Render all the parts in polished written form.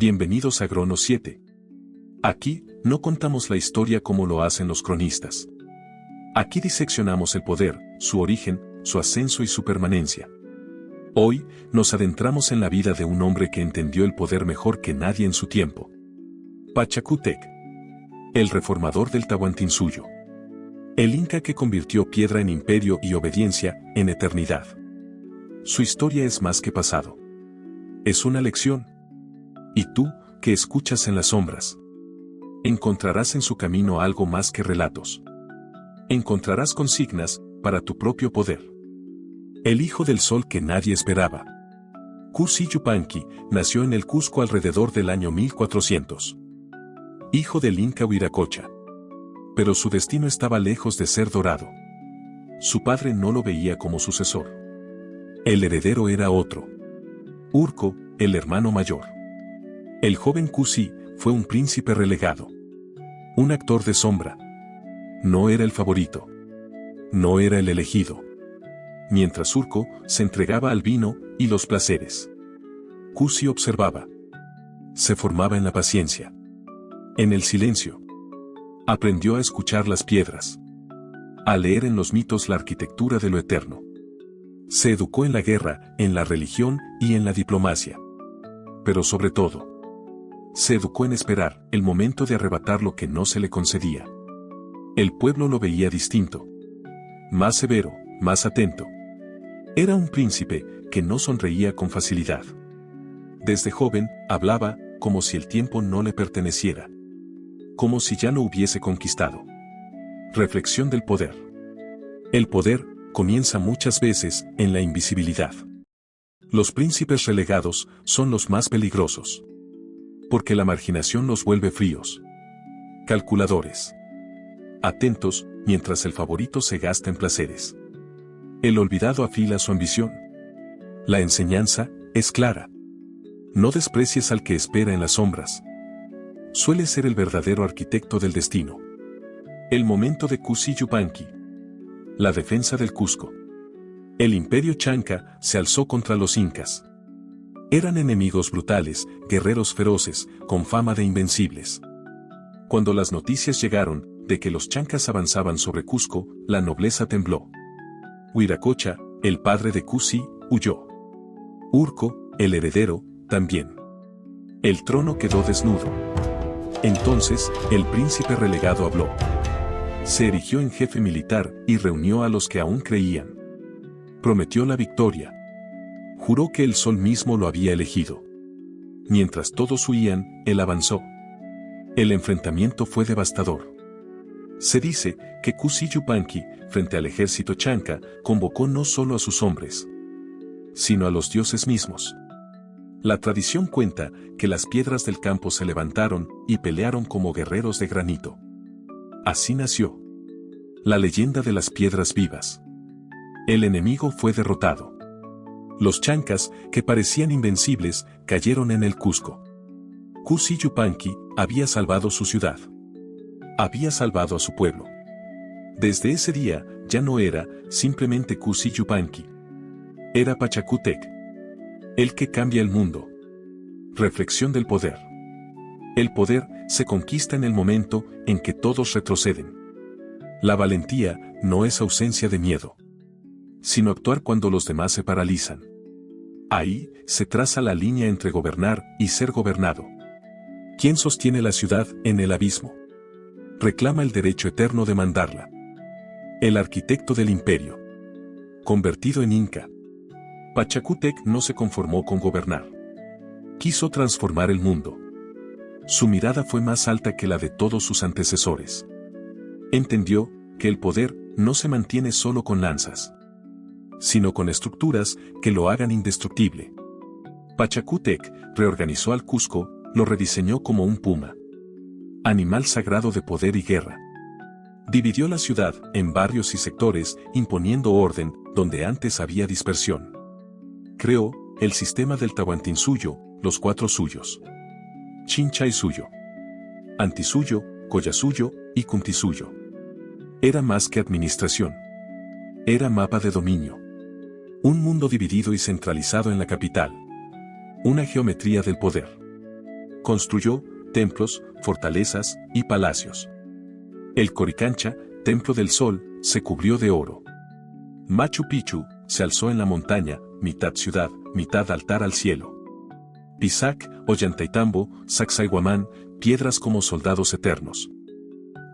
Bienvenidos a Cronos 7. Aquí, no contamos la historia como lo hacen los cronistas. Aquí diseccionamos el poder, su origen, su ascenso y su permanencia. Hoy, nos adentramos en la vida de un hombre que entendió el poder mejor que nadie en su tiempo. Pachacútec. El reformador del Tahuantinsuyo. El Inca que convirtió piedra en imperio y obediencia en eternidad. Su historia es más que pasado. Es una lección. Y tú, que escuchas en las sombras, encontrarás en su camino algo más que relatos. Encontrarás consignas para tu propio poder. El hijo del sol que nadie esperaba. Cusi Yupanqui nació en el Cusco alrededor del año 1400. Hijo del Inca Huiracocha. Pero su destino estaba lejos de ser dorado. Su padre no lo veía como sucesor. El heredero era otro. Urco, el hermano mayor. El joven Cusi fue un príncipe relegado. Un actor de sombra. No era el favorito. No era el elegido. Mientras Urco se entregaba al vino y los placeres, Cusi observaba. Se formaba en la paciencia. En el silencio. Aprendió a escuchar las piedras. A leer en los mitos la arquitectura de lo eterno. Se educó en la guerra, en la religión y en la diplomacia. Pero sobre todo, se educó en esperar el momento de arrebatar lo que no se le concedía. El pueblo lo veía distinto. Más severo, más atento. Era un príncipe que no sonreía con facilidad. Desde joven, hablaba como si el tiempo no le perteneciera. Como si ya lo hubiese conquistado. Reflexión del poder. El poder comienza muchas veces en la invisibilidad. Los príncipes relegados son los más peligrosos. Porque la marginación los vuelve fríos. Calculadores. Atentos, mientras el favorito se gasta en placeres. El olvidado afila su ambición. La enseñanza es clara. No desprecies al que espera en las sombras. Suele ser el verdadero arquitecto del destino. El momento de Cusi Yupanqui. La defensa del Cusco. El imperio Chanca se alzó contra los incas. Eran enemigos brutales, guerreros feroces, con fama de invencibles. Cuando las noticias llegaron de que los chancas avanzaban sobre Cusco, la nobleza tembló. Huiracocha, el padre de Cusi, huyó. Urco, el heredero, también. El trono quedó desnudo. Entonces, el príncipe relegado habló. Se erigió en jefe militar y reunió a los que aún creían. Prometió la victoria. Juró que el sol mismo lo había elegido. Mientras todos huían, él avanzó. El enfrentamiento fue devastador. Se dice que Cusi Yupanqui, frente al ejército chanca, convocó no solo a sus hombres, sino a los dioses mismos. La tradición cuenta que las piedras del campo se levantaron y pelearon como guerreros de granito. Así nació la leyenda de las piedras vivas. El enemigo fue derrotado. Los chancas, que parecían invencibles, cayeron en el Cusco. Cusi Yupanqui había salvado su ciudad. Había salvado a su pueblo. Desde ese día, ya no era simplemente Cusi Yupanqui. Era Pachacútec. El que cambia el mundo. Reflexión del poder. El poder se conquista en el momento en que todos retroceden. La valentía no es ausencia de miedo, sino actuar cuando los demás se paralizan. Ahí se traza la línea entre gobernar y ser gobernado. ¿Quién sostiene la ciudad en el abismo? Reclama el derecho eterno de mandarla. El arquitecto del imperio. Convertido en Inca. Pachacútec no se conformó con gobernar. Quiso transformar el mundo. Su mirada fue más alta que la de todos sus antecesores. Entendió que el poder no se mantiene solo con lanzas, sino con estructuras que lo hagan indestructible. Pachacútec reorganizó al Cusco, lo rediseñó como un puma. Animal sagrado de poder y guerra. Dividió la ciudad en barrios y sectores, imponiendo orden donde antes había dispersión. Creó el sistema del Tahuantinsuyo, los 4 suyos. Chinchaysuyo, Antisuyo, Collasuyo y Cuntisuyo. Era más que administración. Era mapa de dominio. Un mundo dividido y centralizado en la capital. Una geometría del poder. Construyó templos, fortalezas y palacios. El Coricancha, templo del sol, se cubrió de oro. Machu Picchu se alzó en la montaña, mitad ciudad, mitad altar al cielo. Pisac, Ollantaytambo, Sacsayhuamán, piedras como soldados eternos.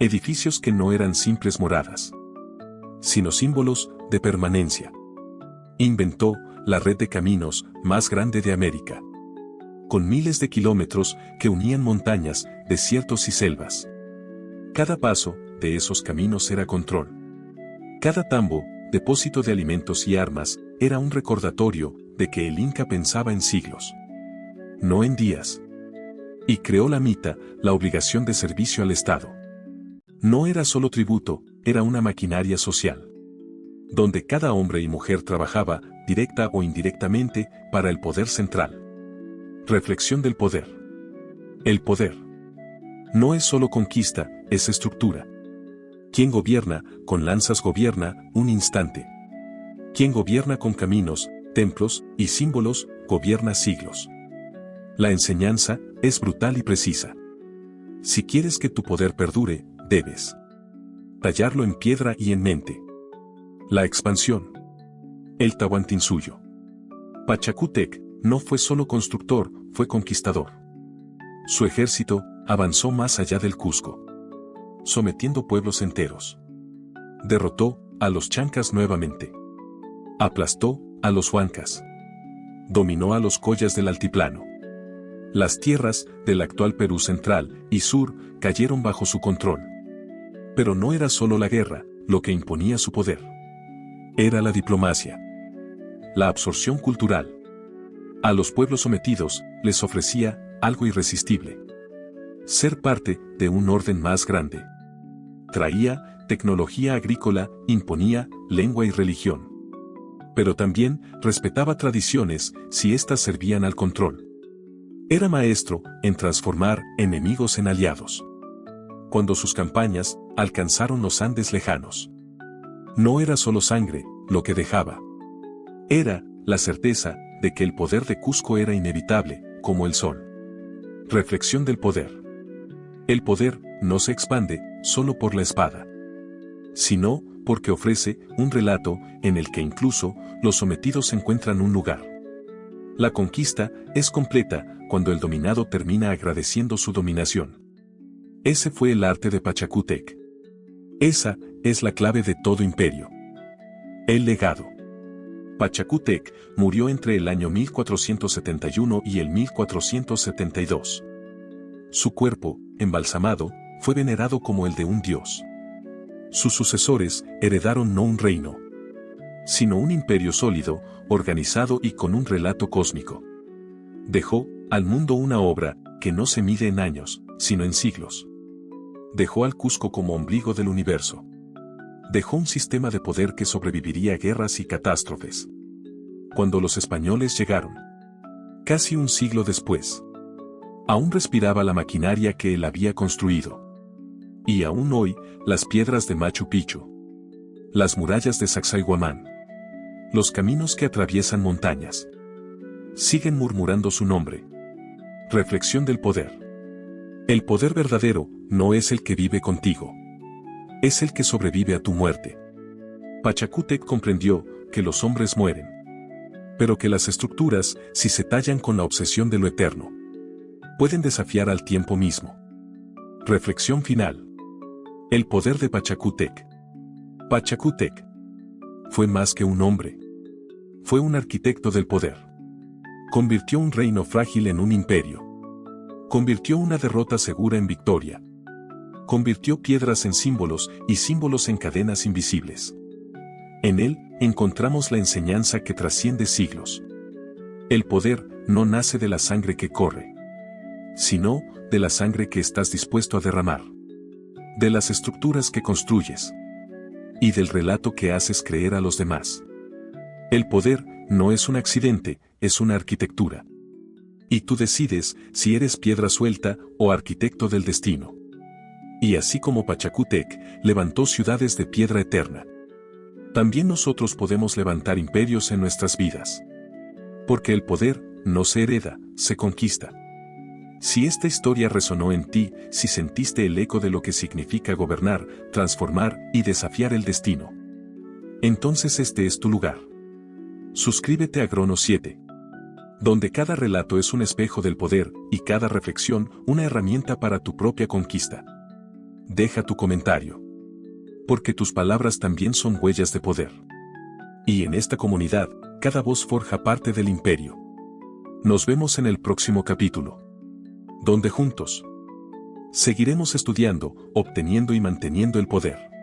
Edificios que no eran simples moradas, sino símbolos de permanencia. Inventó la red de caminos más grande de América, con miles de kilómetros que unían montañas, desiertos y selvas. Cada paso de esos caminos era control. Cada tambo, depósito de alimentos y armas, era un recordatorio de que el Inca pensaba en siglos, no en días. Y creó la mita, la obligación de servicio al Estado. No era solo tributo, era una maquinaria social, donde cada hombre y mujer trabajaba, directa o indirectamente, para el poder central. Reflexión del poder. El poder no es solo conquista, es estructura. Quien gobierna con lanzas gobierna un instante. Quien gobierna con caminos, templos y símbolos gobierna siglos. La enseñanza es brutal y precisa. Si quieres que tu poder perdure, debes tallarlo en piedra y en mente. La expansión. El Tahuantinsuyo. Pachacútec no fue solo constructor, fue conquistador. Su ejército avanzó más allá del Cusco, sometiendo pueblos enteros. Derrotó a los chancas nuevamente. Aplastó a los huancas. Dominó a los collas del altiplano. Las tierras del actual Perú central y sur cayeron bajo su control. Pero no era solo la guerra lo que imponía su poder. Era la diplomacia. La absorción cultural. A los pueblos sometidos les ofrecía algo irresistible: ser parte de un orden más grande. Traía tecnología agrícola, imponía lengua y religión. Pero también respetaba tradiciones si éstas servían al control. Era maestro en transformar enemigos en aliados. Cuando sus campañas alcanzaron los Andes lejanos, no era solo sangre lo que dejaba. Era la certeza de que el poder de Cusco era inevitable, como el sol. Reflexión del poder. El poder no se expande solo por la espada, sino porque ofrece un relato en el que incluso los sometidos encuentran un lugar. La conquista es completa cuando el dominado termina agradeciendo su dominación. Ese fue el arte de Pachacútec. Esa es la clave de todo imperio. El legado. Pachacútec murió entre el año 1471 y el 1472. Su cuerpo, embalsamado, fue venerado como el de un dios. Sus sucesores heredaron no un reino, sino un imperio sólido, organizado y con un relato cósmico. Dejó al mundo una obra que no se mide en años, sino en siglos. Dejó al Cusco como ombligo del universo. Dejó un sistema de poder que sobreviviría a guerras y catástrofes. Cuando los españoles llegaron, casi un siglo después, aún respiraba la maquinaria que él había construido. Y aún hoy, las piedras de Machu Picchu, las murallas de Sacsayhuamán, los caminos que atraviesan montañas, siguen murmurando su nombre. Reflexión del poder. El poder verdadero no es el que vive contigo, es el que sobrevive a tu muerte. Pachacútec comprendió que los hombres mueren, pero que las estructuras, si se tallan con la obsesión de lo eterno, pueden desafiar al tiempo mismo. Reflexión final. El poder de Pachacútec. Pachacútec fue más que un hombre. Fue un arquitecto del poder. Convirtió un reino frágil en un imperio. Convirtió una derrota segura en victoria. Convirtió piedras en símbolos y símbolos en cadenas invisibles. En él encontramos la enseñanza que trasciende siglos. El poder no nace de la sangre que corre, sino de la sangre que estás dispuesto a derramar, de las estructuras que construyes y del relato que haces creer a los demás. El poder no es un accidente, es una arquitectura. Y tú decides si eres piedra suelta o arquitecto del destino. Y así como Pachacútec levantó ciudades de piedra eterna, también nosotros podemos levantar imperios en nuestras vidas. Porque el poder no se hereda, se conquista. Si esta historia resonó en ti, si sentiste el eco de lo que significa gobernar, transformar y desafiar el destino, entonces este es tu lugar. Suscríbete a Cronos 7, donde cada relato es un espejo del poder y cada reflexión una herramienta para tu propia conquista. Deja tu comentario, porque tus palabras también son huellas de poder. Y en esta comunidad, cada voz forja parte del imperio. Nos vemos en el próximo capítulo, donde juntos seguiremos estudiando, obteniendo y manteniendo el poder.